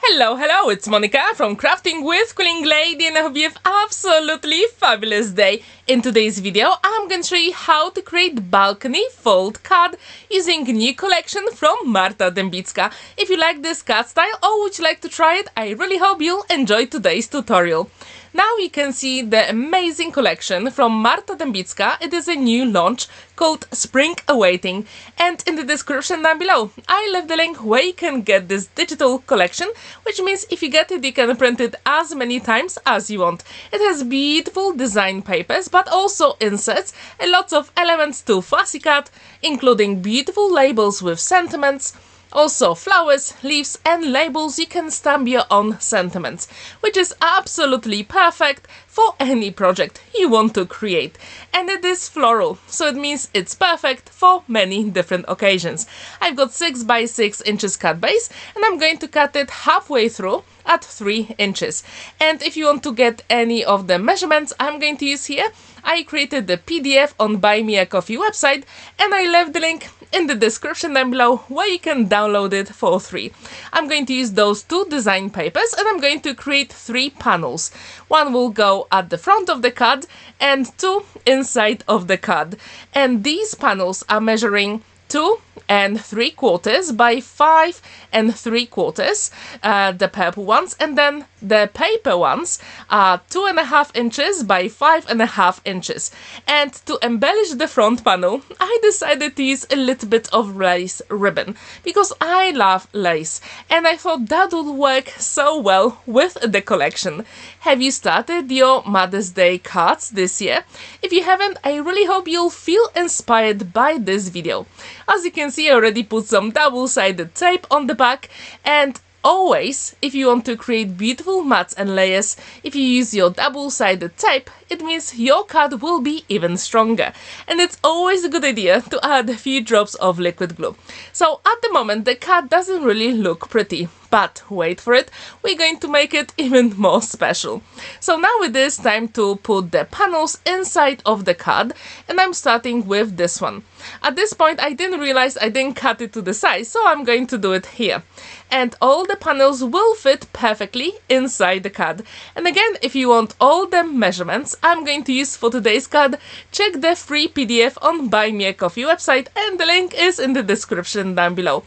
Hello, it's Monica from Crafting with Quilling Lady, and I hope you have absolutely fabulous day. In today's video, I'm going to show you how to create balcony fold card using a new collection from Marta Debicka. If you like this card style or would you like to try it, I really hope you'll enjoy today's tutorial. Now you can see the amazing collection from Marta Debicka. It is a new launch called Spring Awaiting, and in the description down below I left the link where you can get this digital collection, which means if you get it you can print it as many times as you want. It has beautiful design papers but also inserts and lots of elements to fussy cut, including beautiful labels with sentiments. Also flowers, leaves and labels you can stamp your own sentiments, which is absolutely perfect for any project you want to create. And it is floral, so it means it's perfect for many different occasions. I've got 6 by 6 inches cut base and I'm going to cut it halfway through at 3 inches. And if you want to get any of the measurements I'm going to use here, I created the PDF on Buy Me a Coffee website and I left the link in the description down below where you can download it for free. I'm going to use those 2 design papers and I'm going to create 3 panels. One will go at the front of the card and 2 inside of the card. And these panels are measuring 2 3/4 by 5 3/4, the purple ones, and then the paper ones are 2.5 inches by 5.5 inches. And to embellish the front panel, I decided to use a little bit of lace ribbon because I love lace, and I thought that would work so well with the collection. Have you started your Mother's Day cards this year? If you haven't, I really hope you'll feel inspired by this video. As you can see, I already put some double-sided tape on the back, and always, if you want to create beautiful mats and layers, if you use your double-sided tape, it means your card will be even stronger. And it's always a good idea to add a few drops of liquid glue. So at the moment, the card doesn't really look pretty, but wait for it, we're going to make it even more special. So now it is time to put the panels inside of the card, and I'm starting with this one. At this point, I didn't realize I didn't cut it to the size, so I'm going to do it here. And all the panels will fit perfectly inside the card. And again, if you want all the measurements I'm going to use for today's card, check the free PDF on Buy Me a Coffee website, and the link is in the description down below.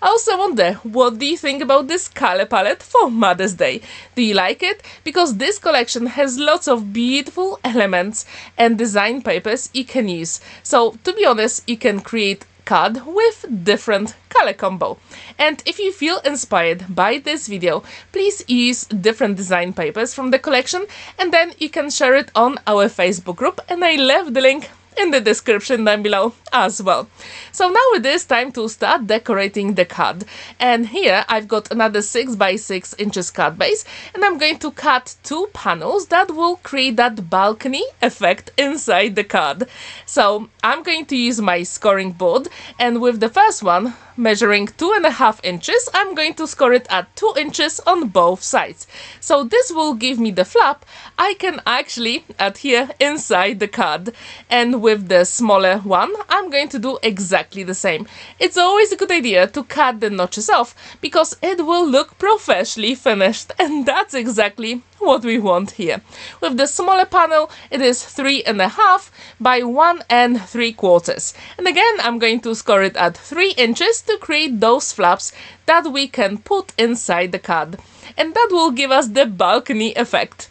I also wonder, what do you think about this color palette for Mother's Day? Do you like it? Because this collection has lots of beautiful elements and design papers you can use. So to be honest, you can create card with different color combo. And if you feel inspired by this video, please use different design papers from the collection and then you can share it on our Facebook group, and I left the link in the description down below as well. So now it is time to start decorating the card, and here I've got another 6 by 6 inches card base, and I'm going to cut 2 panels that will create that balcony effect inside the card. So I'm going to use my scoring board, and with the first one measuring 2.5 inches, I'm going to score it at 2 inches on both sides. So this will give me the flap I can actually adhere inside the card. And with the smaller one, I'm going to do exactly the same. It's always a good idea to cut the notches off because it will look professionally finished, and that's exactly what we want here. With the smaller panel, it is 3.5 by 1 3/4. And again, I'm going to score it at 3 inches to create those flaps that we can put inside the card. And that will give us the balcony effect.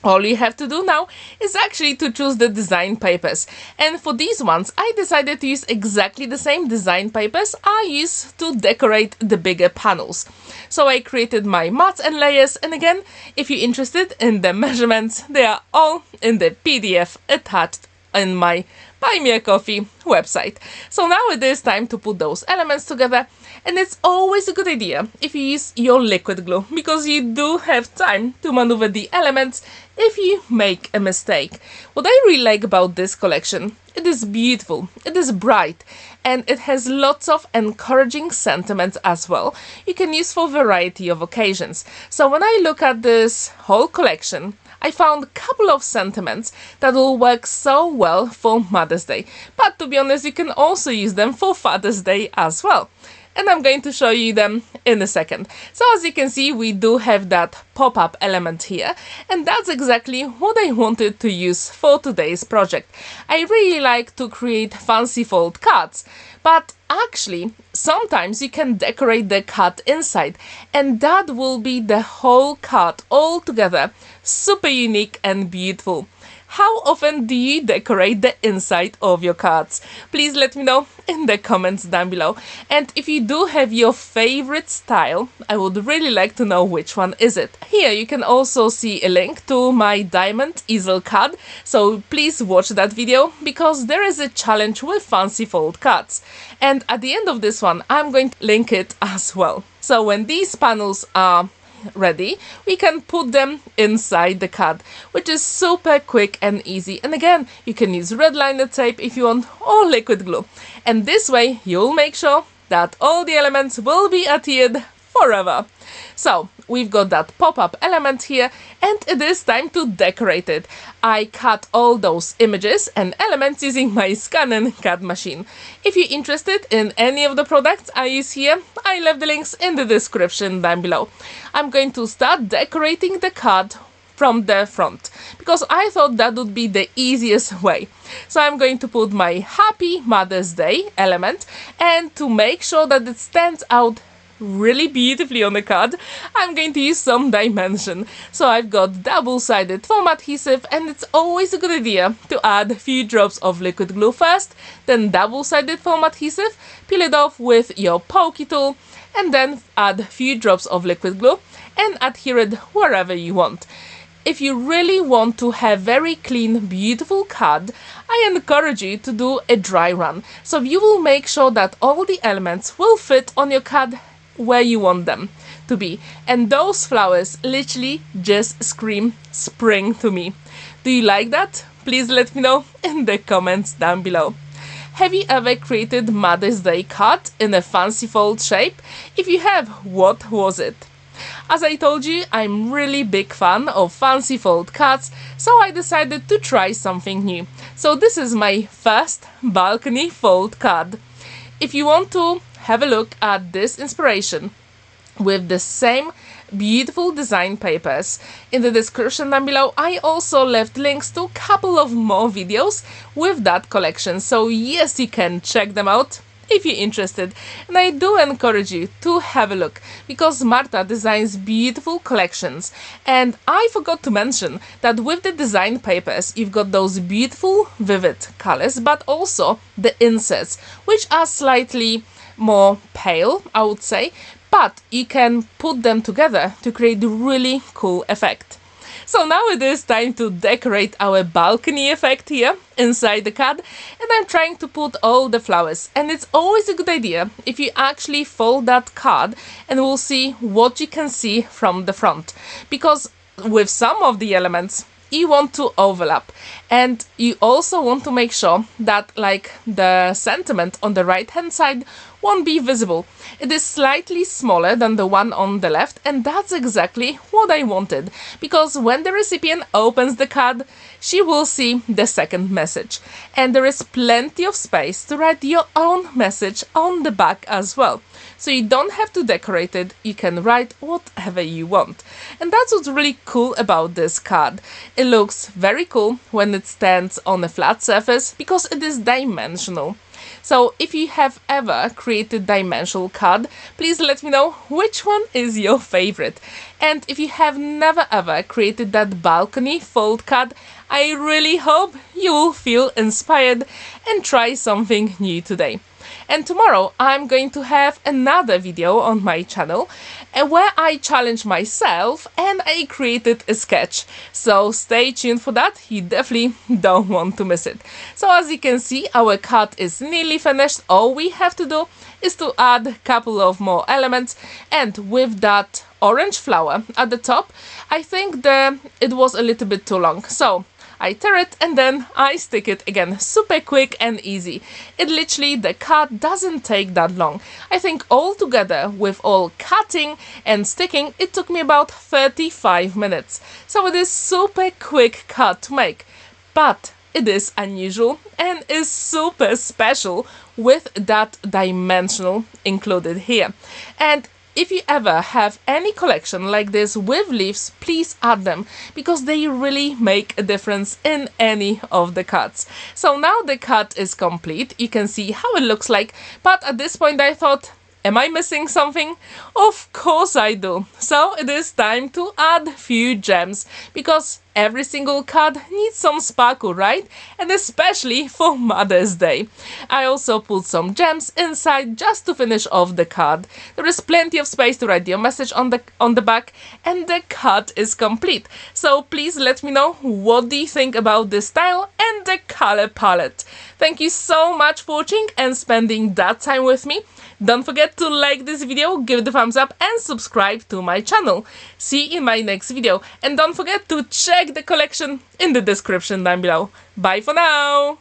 All you have to do now is actually to choose the design papers. And for these ones, I decided to use exactly the same design papers I use to decorate the bigger panels. So I created my mats and layers, and again, if you're interested in the measurements, they are all in the PDF attached in my Buy Me a Coffee website. So now it is time to put those elements together, and it's always a good idea if you use your liquid glue because you do have time to maneuver the elements if you make a mistake. What I really like about this collection, it is beautiful, it is bright, and it has lots of encouraging sentiments as well you can use for a variety of occasions. So when I look at this whole collection, I found a couple of sentiments that will work so well for Mother's Day. But to be honest, you can also use them for Father's Day as well. and I'm going to show you them in a second. So as you can see, we do have that pop-up element here, and that's exactly what I wanted to use for today's project. I really like to create fancy fold cards, but actually sometimes you can decorate the card inside, and that will be the whole card all together, super unique and beautiful. How often do you decorate the inside of your cards? Please let me know in the comments down below. And if you do have your favorite style, I would really like to know which one is it. Here you can also see a link to my diamond easel card, so please watch that video because there is a challenge with fancy fold cards. And at the end of this one, I'm going to link it as well. So when these panels are ready, we can put them inside the card, which is super quick and easy. And again, you can use red liner tape if you want, or liquid glue. And this way you'll make sure that all the elements will be adhered forever. So we've got that pop-up element here, and it is time to decorate it. I cut all those images and elements using my ScanNCut machine. If you're interested in any of the products I use here, I left the links in the description down below. I'm going to start decorating the card from the front because I thought that would be the easiest way. So I'm going to put my Happy Mother's Day element, and to make sure that it stands out really beautifully on the card, I'm going to use some dimension. So I've got double-sided foam adhesive, and it's always a good idea to add a few drops of liquid glue first, then double-sided foam adhesive, peel it off with your pokey tool, and then add a few drops of liquid glue and adhere it wherever you want. If you really want to have very clean, beautiful card, I encourage you to do a dry run. So you will make sure that all the elements will fit on your card where you want them to be. And those flowers literally just scream spring to me. Do you like that? Please let me know in the comments down below. Have you ever created Mother's Day card in a fancy fold shape? If you have, what was it? As I told you, I'm really big fan of fancy fold cards, so I decided to try something new. So this is my first balcony fold card. If you want to have a look at this inspiration with the same beautiful design papers, in the description down below I also left links to a couple of more videos with that collection, so yes, you can check them out if you're interested. And I do encourage you to have a look because Marta designs beautiful collections. And I forgot to mention that with the design papers you've got those beautiful vivid colors, but also the insets, which are slightly more pale, I would say, but you can put them together to create a really cool effect. So now it is time to decorate our balcony effect here inside the card, and I'm trying to put all the flowers, and it's always a good idea if you actually fold that card and we'll see what you can see from the front, because with some of the elements you want to overlap, and you also want to make sure that like the sentiment on the right hand side won't be visible. It is slightly smaller than the one on the left, and that's exactly what I wanted, because when the recipient opens the card she will see the second message, and there is plenty of space to write your own message on the back as well. So you don't have to decorate it, you can write whatever you want. And that's what's really cool about this card. It looks very cool when it stands on a flat surface because it is dimensional. So if you have ever created dimensional card, please let me know which one is your favorite. And if you have never ever created that balcony fold card, I really hope you will feel inspired and try something new today. And tomorrow I'm going to have another video on my channel where I challenge myself and I created a sketch. So stay tuned for that, you definitely don't want to miss it. So as you can see, our card is nearly finished. All we have to do is to add a couple of more elements, and with that orange flower at the top, I think it was a little bit too long. So I tear it and then I stick it again. Super quick and easy. It literally, the card doesn't take that long. I think all together with all cutting and sticking, it took me about 35 minutes. So it is super quick card to make, but it is unusual and is super special with that dimensional included here. And if you ever have any collection like this with leaves, please add them, because they really make a difference in any of the cuts. So now the cut is complete. You can see how it looks like, but at this point I thought, am I missing something? Of course I do. So it is time to add few gems, because every single card needs some sparkle, right? And especially for Mother's Day. I also put some gems inside just to finish off the card. There is plenty of space to write your message on the back, and the card is complete. So please let me know, what do you think about this style and the color palette? Thank you so much for watching and spending that time with me. Don't forget to like this video, give it a thumbs up and subscribe to my channel. See you in my next video, and don't forget to check the collection in the description down below. Bye for now!